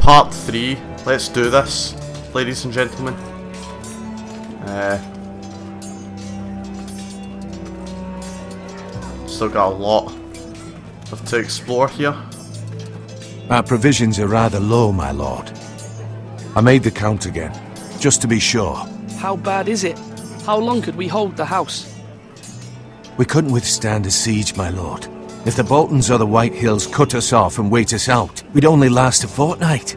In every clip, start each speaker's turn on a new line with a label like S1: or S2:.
S1: part 3. Let's do this, ladies and gentlemen. Still got a lot to explore here.
S2: Our provisions are rather low, my lord. I made the count again, just to be sure.
S3: How bad is it? How long could we hold the house?
S2: We couldn't withstand a siege, my lord. If the Boltons or the White Hills cut us off and wait us out, we'd only last a fortnight.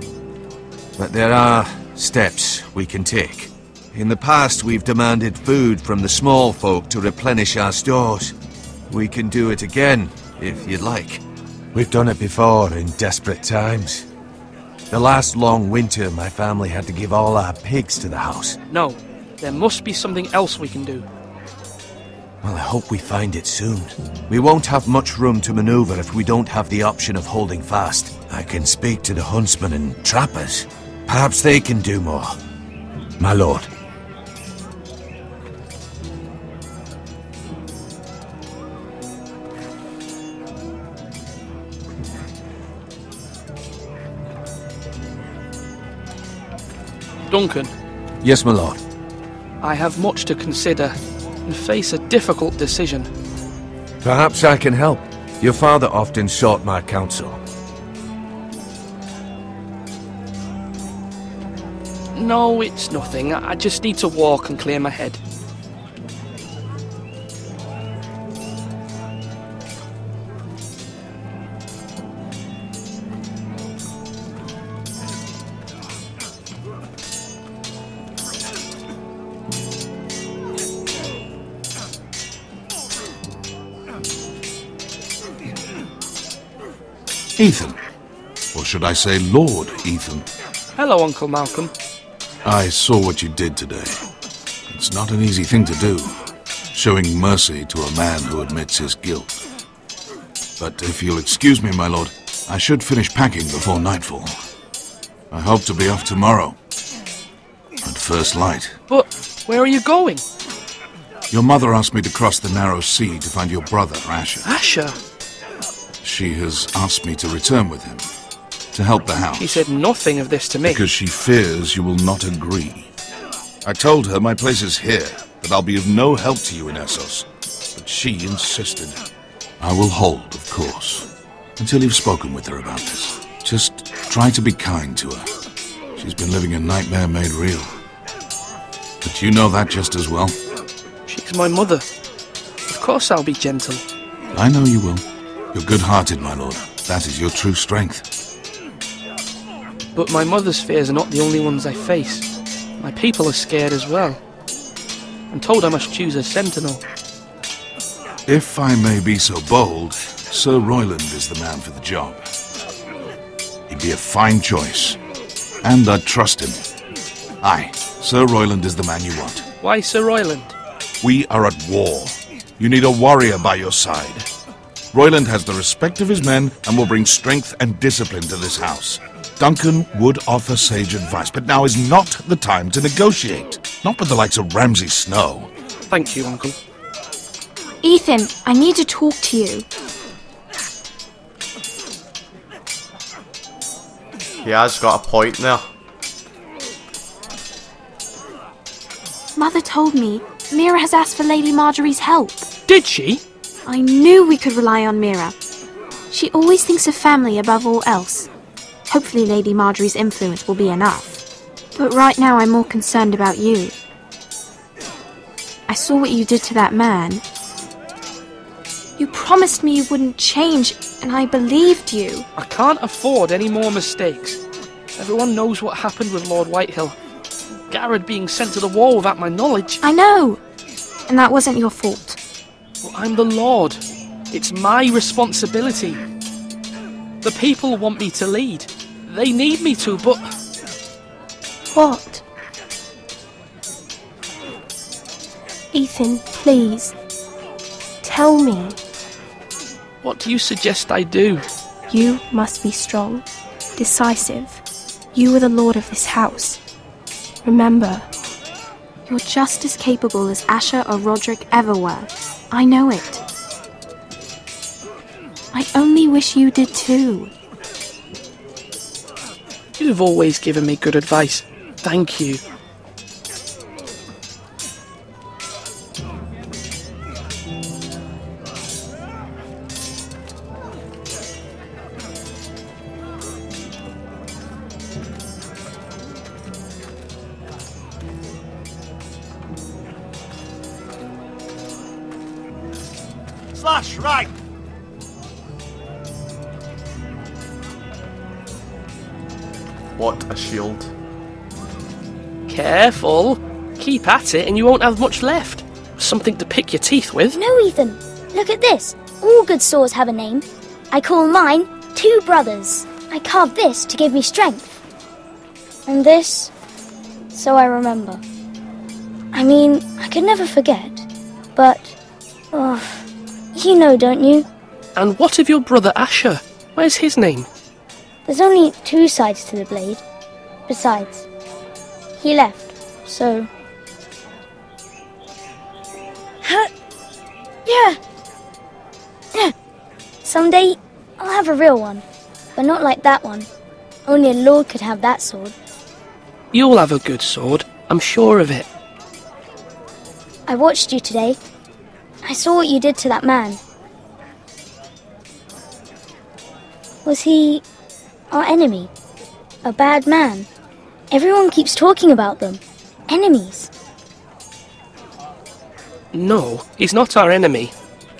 S2: But there are steps we can take. In the past, we've demanded food from the small folk to replenish our stores. We can do it again, if you'd like. We've done it before in desperate times. The last long winter, my family had to give all our pigs to the house.
S3: No, there must be something else we can do.
S2: Well, I hope we find it soon. We won't have much room to maneuver if we don't have the option of holding fast. I can speak to the huntsmen and trappers. Perhaps they can do more. My lord.
S3: Duncan.
S2: Yes, my lord.
S3: I have much to consider and face a difficult decision.
S2: Perhaps I can help. Your father often sought my counsel.
S3: No, it's nothing. I just need to walk and clear my head.
S4: Ethan. Or should I say Lord Ethan?
S3: Hello, Uncle Malcolm.
S4: I saw what you did today. It's not an easy thing to do, showing mercy to a man who admits his guilt. But if you'll excuse me, my lord, I should finish packing before nightfall. I hope to be off tomorrow. At first light.
S3: But where are you going?
S4: Your mother asked me to cross the narrow sea to find your brother, Asher.
S3: Asher?
S4: She has asked me to return with him, to help the house.
S3: She said nothing of this to me.
S4: Because she fears you will not agree. I told her my place is here, that I'll be of no help to you in Essos. But she insisted. I will hold, of course, until you've spoken with her about this. Just try to be kind to her. She's been living a nightmare made real. But you know that just as well.
S3: She's my mother. Of course I'll be gentle.
S4: I know you will. You're good-hearted, my lord. That is your true strength.
S3: But my mother's fears are not the only ones I face. My people are scared as well. I'm told I must choose a sentinel.
S4: If I may be so bold, Sir Royland is the man for the job. He'd be a fine choice. And I'd trust him. Aye, Sir Royland is the man you want.
S3: Why Sir Royland?
S4: We are at war. You need a warrior by your side. Royland has the respect of his men and will bring strength and discipline to this house. Duncan would offer sage advice, but now is not the time to negotiate. Not with the likes of Ramsay Snow.
S3: Thank you, Uncle.
S5: Ethan, I need to talk to you.
S1: He has got a point there.
S5: Mother told me Mira has asked for Lady Marjorie's help.
S3: Did she?
S5: I knew we could rely on Mira. She always thinks of family above all else. Hopefully Lady Marjorie's influence will be enough. But right now I'm more concerned about you. I saw what you did to that man. You promised me you wouldn't change, and I believed you.
S3: I can't afford any more mistakes. Everyone knows what happened with Lord Whitehill. Gared being sent to the war without my knowledge.
S5: I know, and that wasn't your fault.
S3: Well, I'm the Lord. It's my responsibility. The people want me to lead. They need me to, but...
S5: What? Ethan, please. Tell me.
S3: What do you suggest I do?
S5: You must be strong, decisive. You are the lord of this house. Remember, you're just as capable as Asher or Roderick ever were. I know it. I only wish you did too.
S3: You've always given me good advice. Thank you.
S6: Slash, right!
S1: What a shield.
S3: Careful. Keep at it and you won't have much left. Something to pick your teeth with.
S7: No, Ethan. Look at this. All good swords have a name. I call mine Two Brothers. I carved this to give me strength. And this, so I remember. I mean, I could never forget. But, you know, don't you?
S3: And what of your brother Asher? Where's his name?
S7: There's only two sides to the blade. Besides, he left, so... Yeah. Someday, I'll have a real one. But not like that one. Only a lord could have that sword.
S3: You'll have a good sword. I'm sure of it.
S7: I watched you today. I saw what you did to that man. Was he our enemy? A bad man? Everyone keeps talking about them. Enemies.
S3: No, he's not our enemy.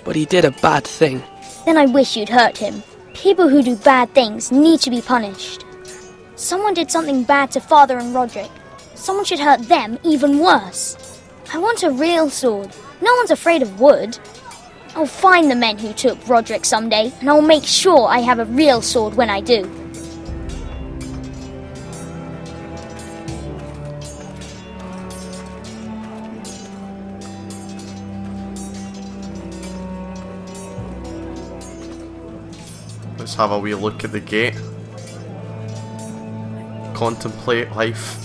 S3: But he did a bad thing.
S7: Then I wish you'd hurt him. People who do bad things need to be punished. Someone did something bad to Father and Roderick. Someone should hurt them even worse. I want a real sword. No one's afraid of wood. I'll find the men who took Roderick someday, and I'll make sure I have a real sword when I do.
S1: Let's have a wee look at the gate. Contemplate life.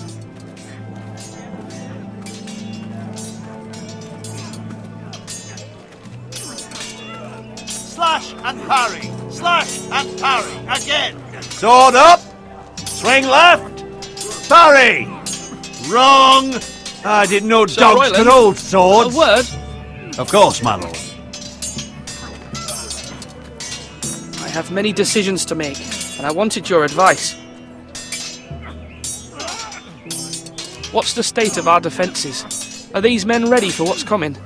S6: Slash and parry! Slash and parry! Again!
S8: Sword up! Swing left! Parry! Wrong! I didn't know
S3: Sir
S8: dogs
S3: Royland,
S8: could hold swords.
S3: A word?
S8: Of course, my lord.
S3: I have many decisions to make, and I wanted your advice. What's the state of our defences? Are these men ready for what's coming?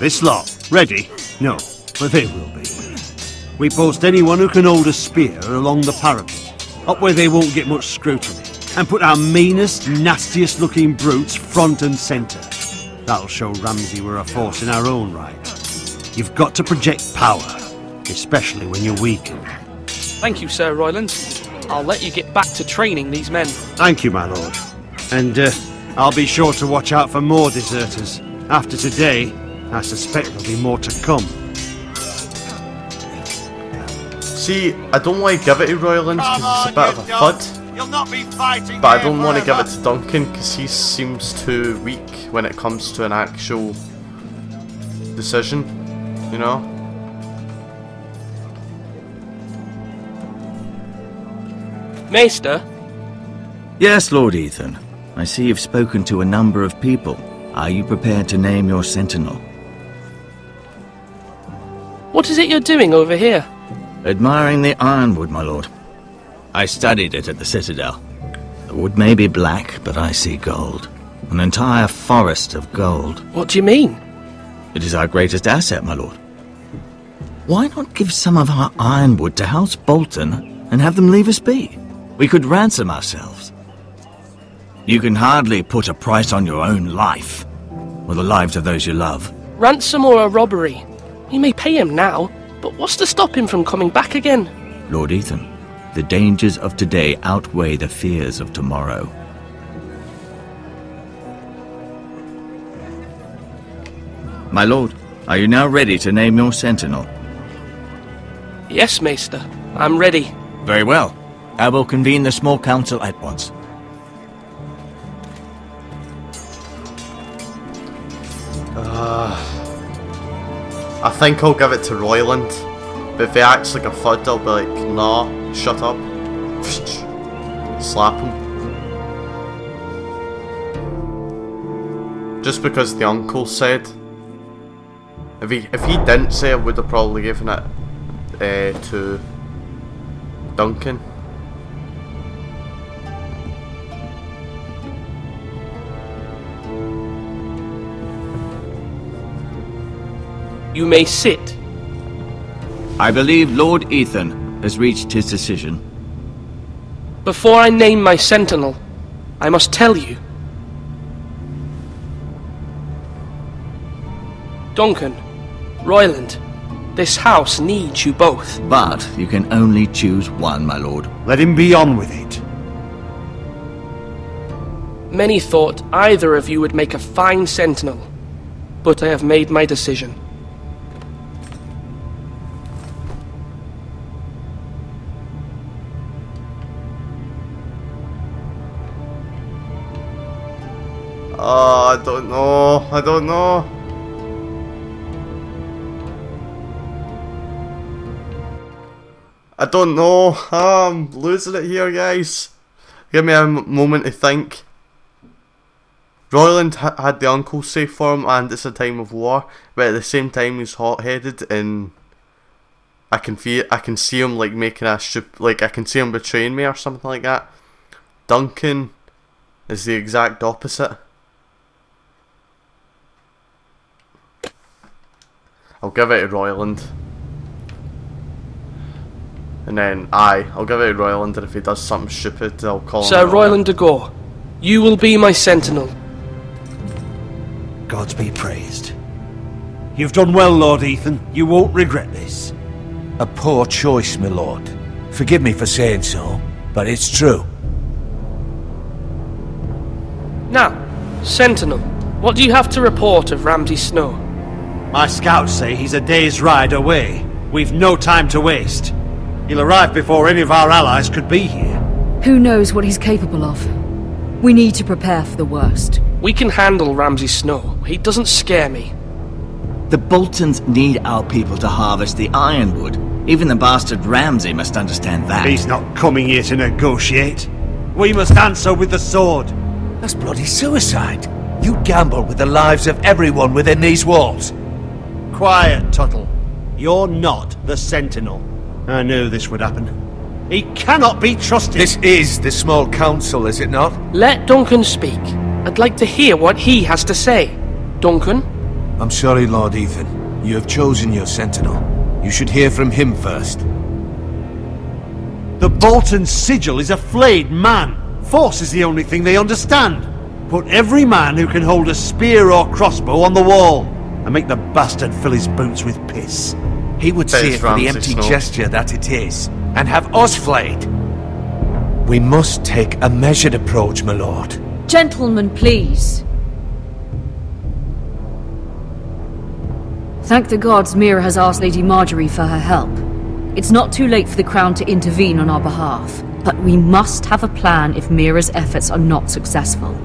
S8: This lot, ready? No, but they will be. We post anyone who can hold a spear along the parapet, up where they won't get much scrutiny, and put our meanest, nastiest looking brutes front and centre. That'll show Ramsay we're a force in our own right. You've got to project power, especially when you're weakened.
S3: Thank you, Sir Royland. I'll let you get back to training these men.
S8: Thank you, my lord. And I'll be sure to watch out for more deserters. After today, I suspect there'll be more to come.
S1: See, I don't want to give it to Royland because it's a bit of a fud.
S6: You'll not be fighting
S1: But I don't want to give it to Duncan because he seems too weak when it comes to an actual decision, you know?
S3: Maester?
S9: Yes, Lord Ethan. I see you've spoken to a number of people. Are you prepared to name your sentinel?
S3: What is it you're doing over here?
S9: Admiring the ironwood, my lord. I studied it at the Citadel. The wood may be black, but I see gold. An entire forest of gold.
S3: What do you mean?
S9: It is our greatest asset, my lord. Why not give some of our ironwood to House Bolton and have them leave us be? We could ransom ourselves. You can hardly put a price on your own life, or the lives of those you love.
S3: Ransom or a robbery? You may pay him now, but what's to stop him from coming back again?
S9: Lord Ethan, the dangers of today outweigh the fears of tomorrow. My lord, are you now ready to name your sentinel?
S3: Yes, Maester. I'm ready.
S9: Very well. I will convene the small council at once.
S1: I think I'll give it to Royland, but if he acts like a fud, I'll be like, nah, shut up. slap him. Just because the uncle said. If he didn't say, I would have probably given it to Duncan.
S3: You may sit.
S9: I believe Lord Ethan has reached his decision.
S3: Before I name my sentinel, I must tell you. Duncan, Royland, this house needs you both.
S9: But you can only choose one, my lord.
S8: Let him be on with it.
S3: Many thought either of you would make a fine sentinel, but I have made my decision.
S1: I don't know. I don't know. I don't know. I'm losing it here, guys. Give me a moment to think. Royland had the uncle safe for him, and it's a time of war, but at the same time he's hot-headed, and I can see him like making a I can see him betraying me or something like that. Duncan is the exact opposite. I'll give it to Royland. And then I'll give it to Royland, and if he does something stupid, I'll call him.
S3: Sir Royland de Gore, you will be my sentinel.
S8: Gods be praised. You've done well, Lord Ethan. You won't regret this.
S2: A poor choice, my lord. Forgive me for saying so, but it's true.
S3: Now, sentinel, what do you have to report of Ramsay Snow?
S8: My scouts say he's a day's ride away. We've no time to waste. He'll arrive before any of our allies could be here.
S10: Who knows what he's capable of? We need to prepare for the worst.
S3: We can handle Ramsay Snow. He doesn't scare me.
S9: The Boltons need our people to harvest the ironwood. Even the bastard Ramsay must understand that.
S8: He's not coming here to negotiate. We must answer with the sword.
S2: That's bloody suicide. You gamble with the lives of everyone within these walls.
S8: Quiet, Tuttle. You're not the Sentinel. I knew this would happen. He cannot be trusted.
S2: This is the small council, is it not?
S3: Let Duncan speak. I'd like to hear what he has to say. Duncan?
S2: I'm sorry, Lord Ethan. You have chosen your sentinel. You should hear from him first.
S8: The Bolton sigil is a flayed man. Force is the only thing they understand. Put every man who can hold a spear or crossbow on the wall, and make the bastard fill his boots with piss.
S2: He would see it for the empty gesture that it is, and have us flayed. We must take a measured approach, my lord.
S10: Gentlemen, please. Thank the gods Mira has asked Lady Marjorie for her help. It's not too late for the Crown to intervene on our behalf, but we must have a plan if Mira's efforts are not successful.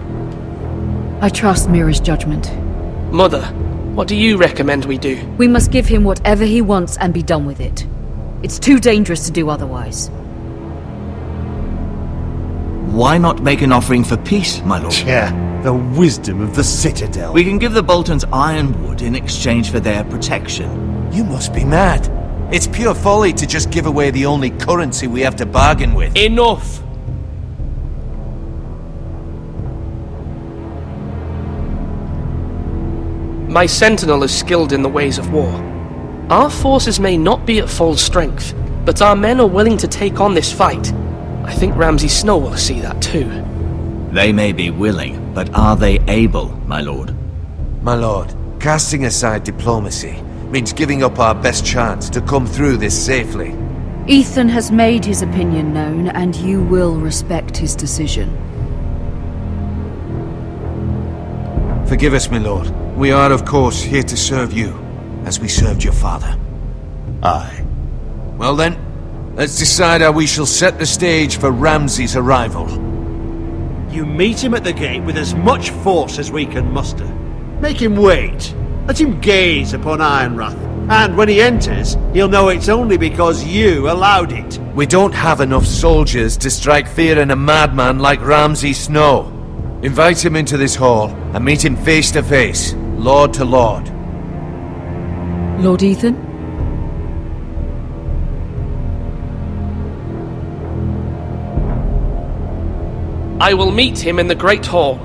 S10: I trust Mira's judgment.
S3: Mother, what do you recommend we do?
S10: We must give him whatever he wants and be done with it. It's too dangerous to do otherwise.
S9: Why not make an offering for peace, my lord?
S8: Yeah, the wisdom of the Citadel.
S9: We can give the Boltons ironwood in exchange for their protection.
S2: You must be mad. It's pure folly to just give away the only currency we have to bargain with.
S3: Enough! My sentinel is skilled in the ways of war. Our forces may not be at full strength, but our men are willing to take on this fight. I think Ramsay Snow will see that too.
S9: They may be willing, but are they able, my lord?
S2: My lord, casting aside diplomacy means giving up our best chance to come through this safely.
S10: Ethan has made his opinion known, and you will respect his decision.
S2: Forgive us, my lord. We are, of course, here to serve you, as we served your father.
S8: Aye.
S2: Well then, let's decide how we shall set the stage for Ramsay's arrival.
S8: You meet him at the gate with as much force as we can muster. Make him wait. Let him gaze upon Ironrath, And when he enters, he'll know it's only because you allowed it.
S2: We don't have enough soldiers to strike fear in a madman like Ramsay Snow. Invite him into this hall and meet him face to face, lord to lord.
S10: Lord Ethan?
S3: I will meet him in the Great Hall.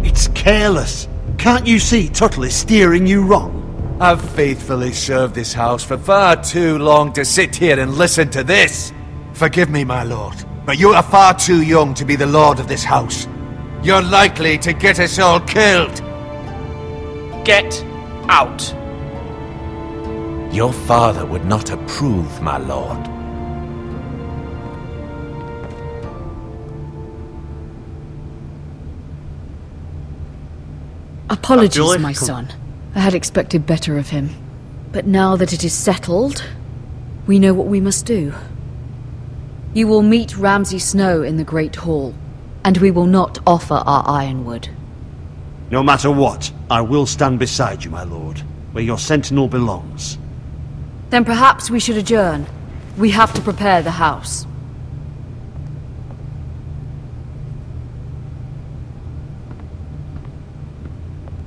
S8: It's careless. Can't you see Tuttle is steering you wrong?
S2: I've faithfully served this house for far too long to sit here and listen to this. Forgive me, my lord, but you are far too young to be the lord of this house. You're likely to get us all killed.
S3: Get out.
S2: Your father would not approve, my lord.
S10: Apologies,
S1: like
S10: my son. I had expected better of him. But now that it is settled, we know what we must do. You will meet Ramsay Snow in the Great Hall, and we will not offer our ironwood.
S8: No matter what, I will stand beside you, my lord, where your sentinel belongs.
S10: Then perhaps we should adjourn. We have to prepare the house.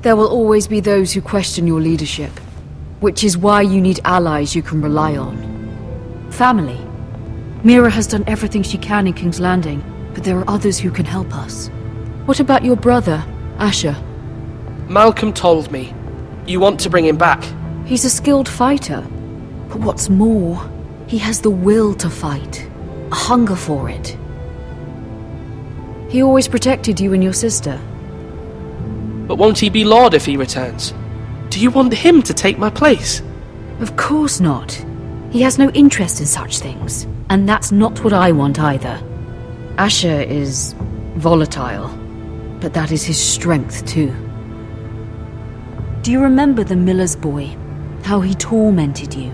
S10: There will always be those who question your leadership, which is why you need allies you can rely on. Family. Mira has done everything she can in King's Landing, but there are others who can help us. What about your brother, Asher?
S3: Malcolm told me. You want to bring him back?
S10: He's a skilled fighter. But what's more, he has the will to fight. A hunger for it. He always protected you and your sister.
S3: But won't he be Lord if he returns? Do you want him to take my place?
S10: Of course not. He has no interest in such things. And that's not what I want either. Asher is volatile, but that is his strength too. Do you remember the miller's boy? How he tormented you?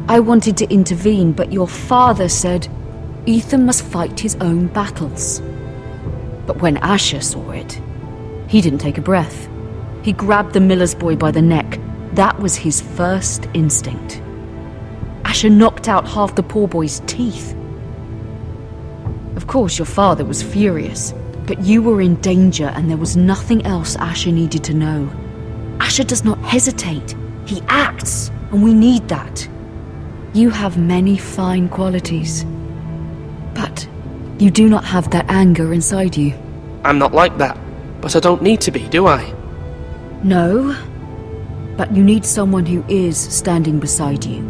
S10: I wanted to intervene, but your father said Ethan must fight his own battles. But when Asher saw it, he didn't take a breath. He grabbed the miller's boy by the neck. That was his first instinct. Asher knocked out half the poor boy's teeth. Of course, your father was furious, but you were in danger and there was nothing else Asher needed to know. Asher does not hesitate. He acts, and we need that. You have many fine qualities, but you do not have that anger inside you.
S3: I'm not like that, but I don't need to be, do I?
S10: No, but you need someone who is standing beside you.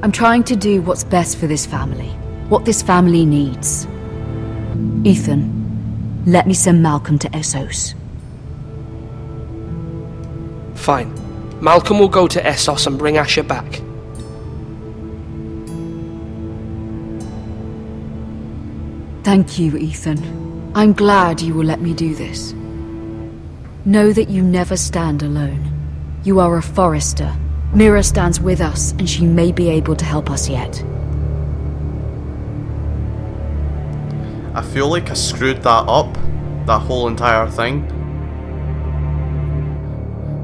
S10: I'm trying to do what's best for this family, what this family needs. Ethan, let me send Malcolm to Essos.
S3: Fine. Malcolm will go to Essos and bring Asher back.
S10: Thank you, Ethan. I'm glad you will let me do this. Know that you never stand alone. You are a Forester. Mira stands with us, and she may be able to help us yet.
S1: I feel like I screwed that up, that whole entire thing.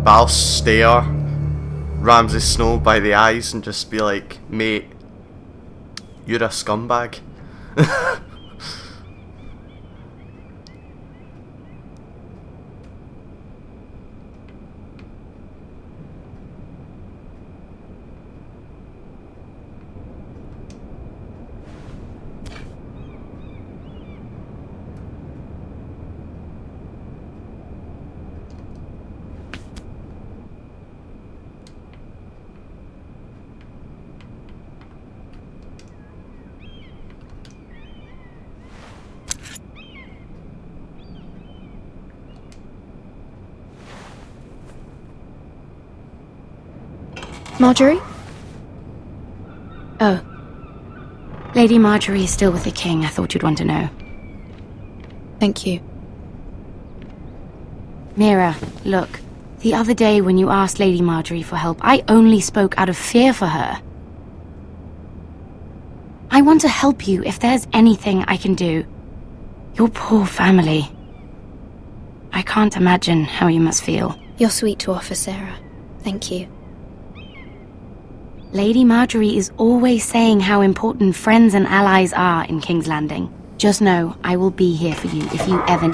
S1: But I'll stare Ramsay Snow by the eyes and just be like, mate, you're a scumbag.
S5: Marjorie? Oh. Lady Marjorie is still with the king. I thought you'd want to know. Thank you. Mira, look. The other day when you asked Lady Marjorie for help, I only spoke out of fear for her. I want to help you if there's anything I can do. Your poor family. I can't imagine how you must feel.
S11: You're sweet to offer, Sarah. Thank you.
S5: Lady Marjorie is always saying how important friends and allies are in King's Landing. Just know, I will be here for you if you ever...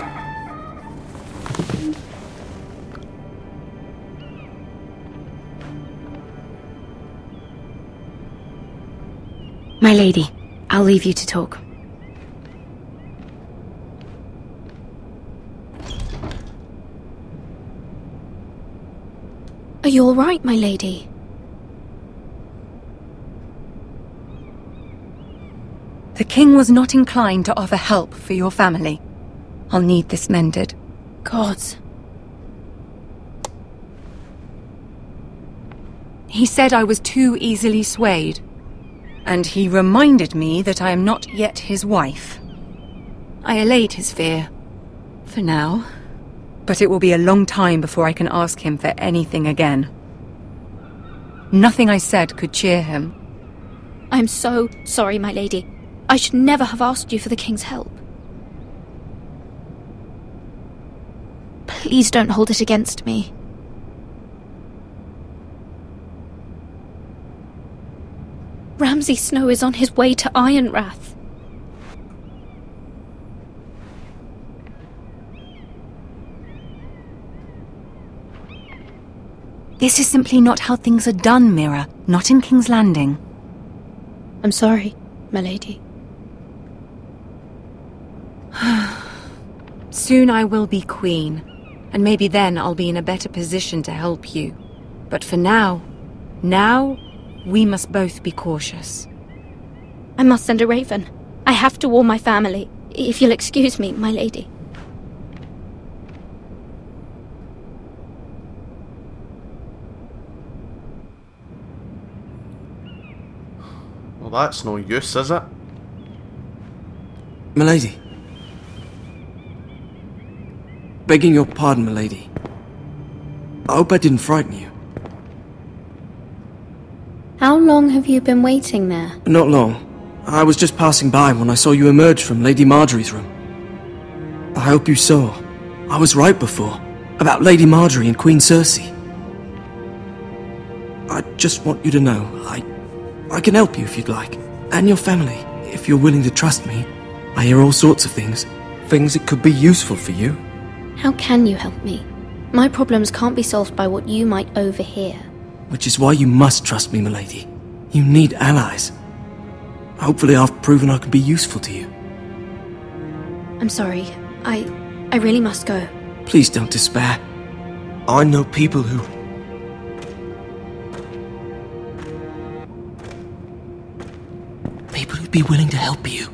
S5: My lady, I'll leave you to talk.
S11: Are you all right, my lady?
S12: The king was not inclined to offer help for your family. I'll need this mended.
S11: Gods.
S12: He said I was too easily swayed. And he reminded me that I am not yet his wife. I allayed his fear. For now. But it will be a long time before I can ask him for anything again. Nothing I said could cheer him.
S11: I'm so sorry, my lady. I should never have asked you for the king's help. Please don't hold it against me. Ramsay Snow is on his way to Ironrath.
S12: This is simply not how things are done, Mira. Not in King's Landing.
S11: I'm sorry, my lady.
S12: Soon I will be queen, and maybe then I'll be in a better position to help you. But for now, we must both be cautious.
S11: I must send a raven. I have to warn my family. If you'll excuse me, my lady.
S1: Well, that's no use, is it?
S13: Milady. Begging your pardon, milady. I hope I didn't frighten you.
S11: How long have you been waiting there?
S13: Not long. I was just passing by when I saw you emerge from Lady Marjorie's room. I hope you saw. I was right before. About Lady Marjorie and Queen Cersei. I just want you to know, I can help you if you'd like. And your family, if you're willing to trust me. I hear all sorts of things. Things that could be useful for you.
S11: How can you help me? My problems can't be solved by what you might overhear.
S13: Which is why you must trust me, milady. You need allies. Hopefully I've proven I can be useful to you.
S11: I'm sorry. I really must go.
S13: Please don't despair. I know people who... People who'd be willing to help you.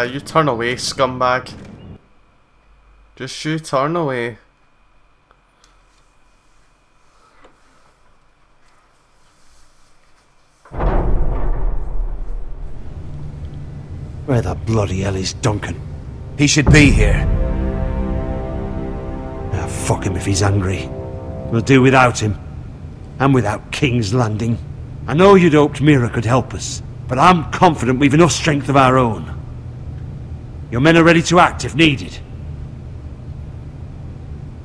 S1: You turn away, scumbag. Just you turn away.
S8: Where the bloody hell is Duncan?
S2: He should be here.
S8: Ah, fuck him if he's angry. We'll do without him. And without King's Landing. I know you'd hoped Mira could help us, but I'm confident we've enough strength of our own. Your men are ready to act if needed.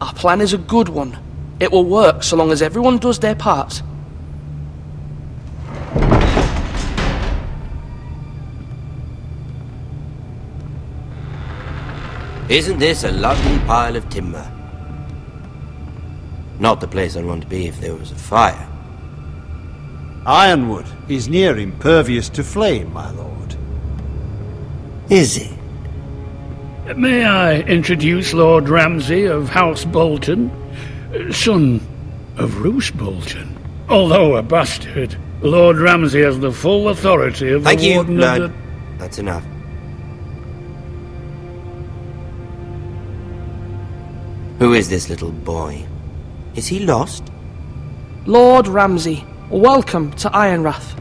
S3: Our plan is a good one. It will work so long as everyone does their part.
S14: Isn't this a lovely pile of timber? Not the place I'd want to be if there was a fire.
S8: Ironwood is near impervious to flame, my lord.
S14: Is it?
S15: May I introduce Lord Ramsay of House Bolton, son of Roose Bolton. Although a bastard, Lord Ramsay has the full authority of the Warden of the...
S14: That's enough. Who is this little boy? Is he lost?
S3: Lord Ramsay, welcome to Ironrath.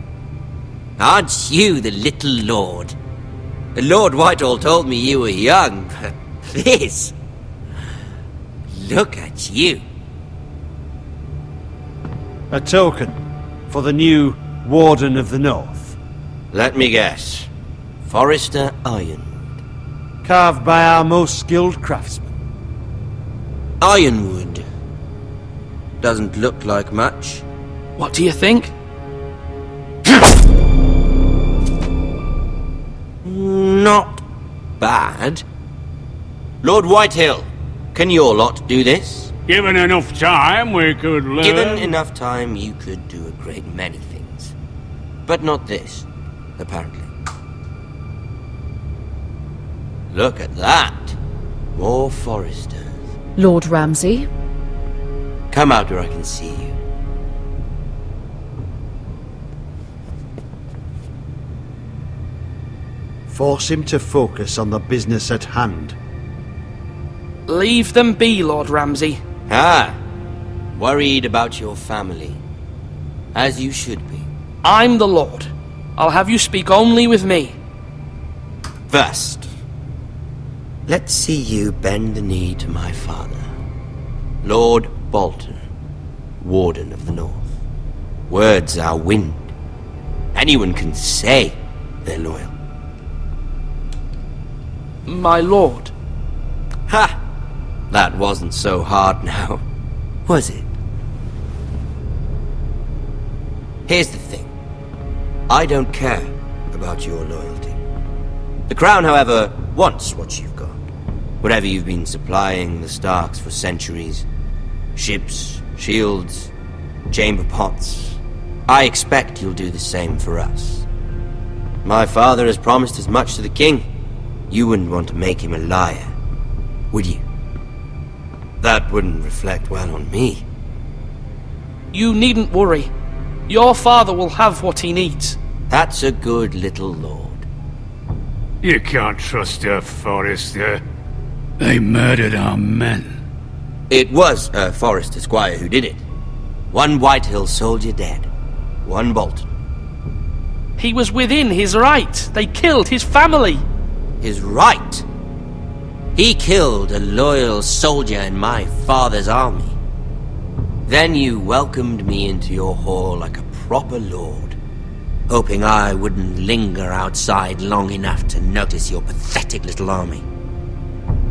S14: Aren't you the little lord? Lord Whitehall told me you were young, but this... Look at you.
S8: A token for the new Warden of the North.
S14: Let me guess. Forrester Ironwood.
S8: Carved by our most skilled craftsmen.
S14: Ironwood. Doesn't look like much.
S3: What do you think?
S14: Not bad. Lord Whitehill, can your lot do this?
S15: Given enough time, we could learn.
S14: Given enough time, you could do a great many things. But not this, apparently. Look at that. More Foresters.
S10: Lord Ramsay?
S14: Come out where I can see you.
S8: Force him to focus on the business at hand.
S3: Leave them be, Lord Ramsay.
S14: Ah, worried about your family. As you should be.
S3: I'm the Lord. I'll have you speak only with me.
S14: First, let's see you bend the knee to my father, Lord Bolton, Warden of the North. Words are wind. Anyone can say they're loyal.
S3: My lord.
S14: Ha! That wasn't so hard now, was it? Here's the thing. I don't care about your loyalty. The Crown, however, wants what you've got. Whatever you've been supplying the Starks for centuries. Ships, shields, chamber pots. I expect you'll do the same for us. My father has promised as much to the King. You wouldn't want to make him a liar, would you? That wouldn't reflect well on me.
S3: You needn't worry. Your father will have what he needs.
S14: That's a good little lord.
S15: You can't trust her, Forrester. They murdered our men.
S14: It was a Forrester squire who did it. One Whitehill soldier dead. One Bolton.
S3: He was within his right. They killed his family.
S14: His right? He killed a loyal soldier in my father's army. Then you welcomed me into your hall like a proper lord, hoping I wouldn't linger outside long enough to notice your pathetic little army.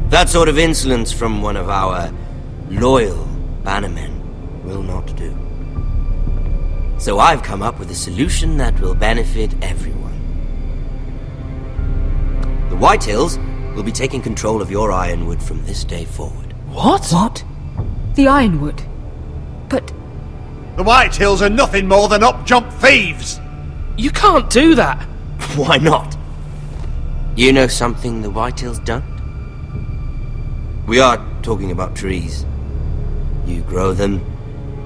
S14: That sort of insolence from one of our loyal bannermen will not do. So I've come up with a solution that will benefit everyone. The Whitehills will be taking control of your Ironwood from this day forward.
S10: What? What? The Ironwood? But...
S8: The Whitehills are nothing more than up-jump thieves!
S3: You can't do that!
S14: Why not? You know something the Whitehills don't? We are talking about trees. You grow them,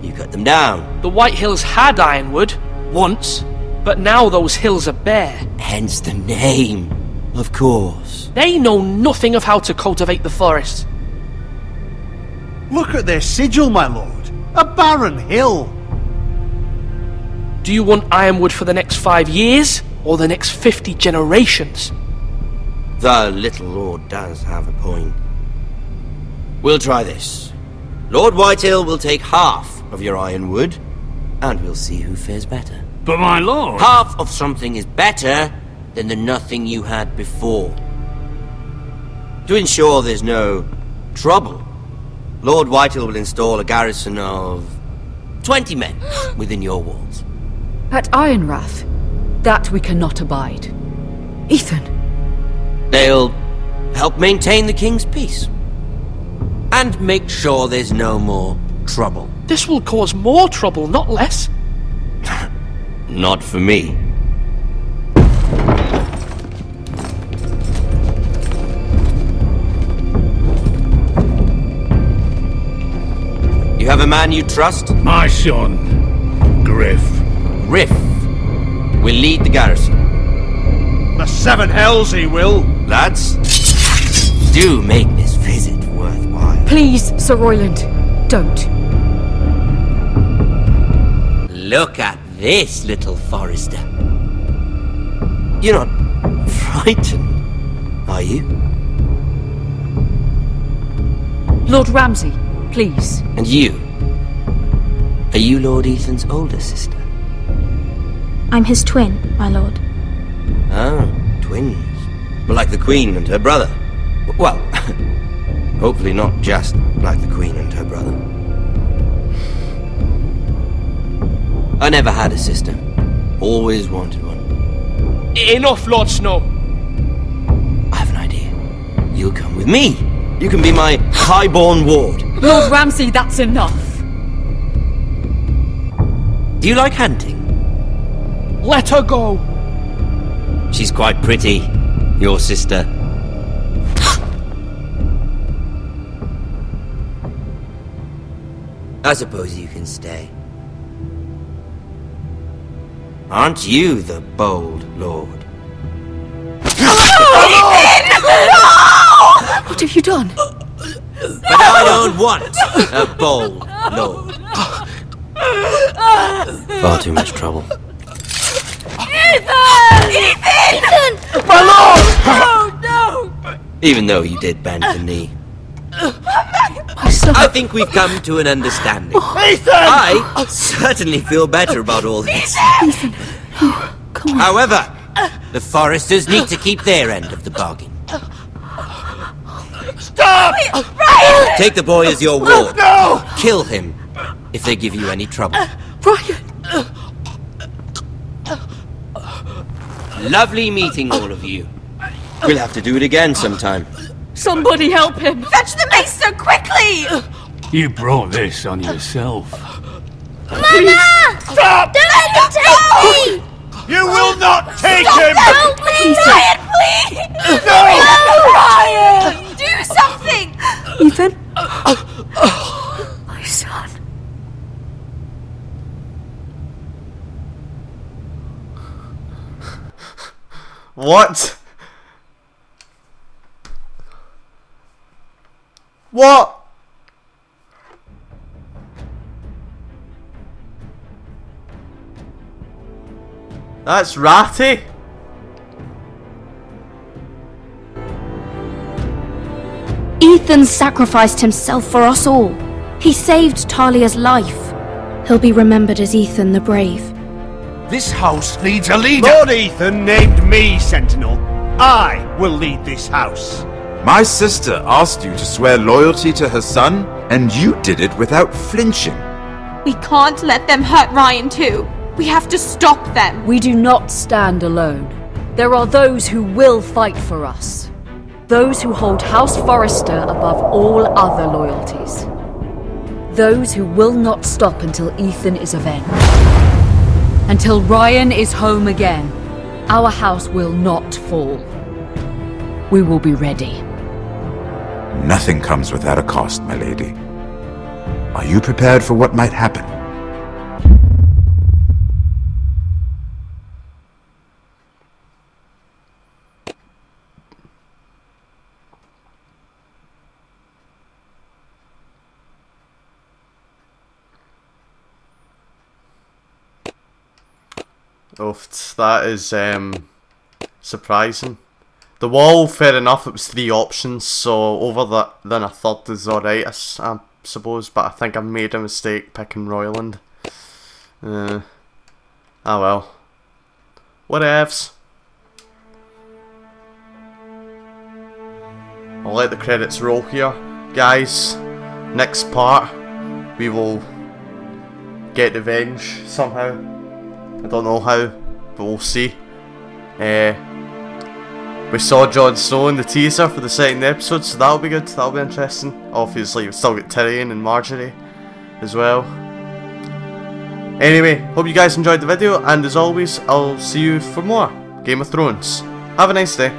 S14: you cut them down.
S3: The Whitehills had Ironwood, once, but now those hills are bare.
S14: Hence the name, of course.
S3: They know nothing of how to cultivate the forest.
S8: Look at their sigil, my lord. A barren hill.
S3: Do you want Ironwood for the next 5 years, or the next 50 generations?
S14: The little lord does have a point. We'll try this. Lord Whitehill will take half of your Ironwood, and we'll see who fares better.
S15: But my lord...
S14: Half of something is better than the nothing you had before. To ensure there's no trouble, Lord Whitehill will install a garrison of 20 men within your walls.
S10: At Ironrath? That we cannot abide. Ethan!
S14: They'll help maintain the King's peace. And make sure there's no more trouble.
S3: This will cause more trouble, not less.
S14: Not for me. You have a man you trust?
S15: My son, Griff.
S14: Griff will lead the garrison.
S8: The seven hells he will.
S14: Lads, do make this visit worthwhile.
S10: Please, Sir Royland, don't.
S14: Look at this, little Forester. You're not frightened, are you?
S10: Lord Ramsay, please.
S14: And you? Are you Lord Ethan's older sister?
S5: I'm his twin, my lord.
S14: Ah, twins. But like the Queen and her brother. Well, hopefully not just like the Queen and her brother. I never had a sister. Always wanted one.
S3: Enough, Lord Snow.
S14: I have an idea. You'll come with me. You can be my highborn ward.
S10: Lord Ramsay, that's enough.
S14: Do you like hunting?
S3: Let her go.
S14: She's quite pretty, your sister. I suppose you can stay. Aren't you the bold lord?
S10: What have you done?
S14: But I don't want a bold lord. Far too much trouble.
S7: Ethan! Ethan!
S3: My lord!
S7: Oh, no!
S14: Even though you did bend the knee.
S10: My son.
S14: I think we've come to an understanding.
S3: Ethan!
S14: I certainly feel better about all this.
S10: Ethan. Oh, come on.
S14: However, the Foresters need to keep their end of the bargain.
S3: Stop!
S7: Ryan!
S14: Take the boy as your ward.
S3: No!
S14: Kill him if they give you any trouble.
S10: Ryan!
S14: Lovely meeting all of you. We'll have to do it again sometime.
S10: Somebody help him!
S7: Fetch the maester quickly!
S15: You brought this on yourself.
S7: Mama!
S3: Stop!
S7: Don't let him take me!
S3: You will not take
S7: Stop!
S3: him!
S7: Help me! Ryan, please!
S3: No!
S7: Ryan! Do something!
S10: Ethan? My son.
S1: What? What? That's ratty.
S5: Ethan sacrificed himself for us all. He saved Talia's life. He'll be remembered as Ethan the Brave.
S4: This house needs a leader.
S8: Lord Ethan named me Sentinel. I will lead this house.
S16: My sister asked you to swear loyalty to her son, and you did it without flinching.
S17: We can't let them hurt Ryan too. We have to stop them.
S10: We do not stand alone. There are those who will fight for us. Those who hold House Forrester above all other loyalties. Those who will not stop until Ethan is avenged. Until Ryan is home again, our house will not fall. We will be ready.
S16: Nothing comes without a cost, my lady. Are you prepared for what might happen?
S1: Oof, that is surprising. The wall, fair enough, it was 3 options, so over that then a third is alright, I suppose, but I think I've made a mistake picking Royland. Ah well. Whatevs. I'll let the credits roll here. Guys, next part, we will get revenge somehow. I don't know how, but we'll see. We saw Jon Snow in the teaser for the second episode, so that'll be good, that'll be interesting. Obviously, we've still got Tyrion and Marjorie as well. Anyway, hope you guys enjoyed the video, and as always, I'll see you for more Game of Thrones. Have a nice day.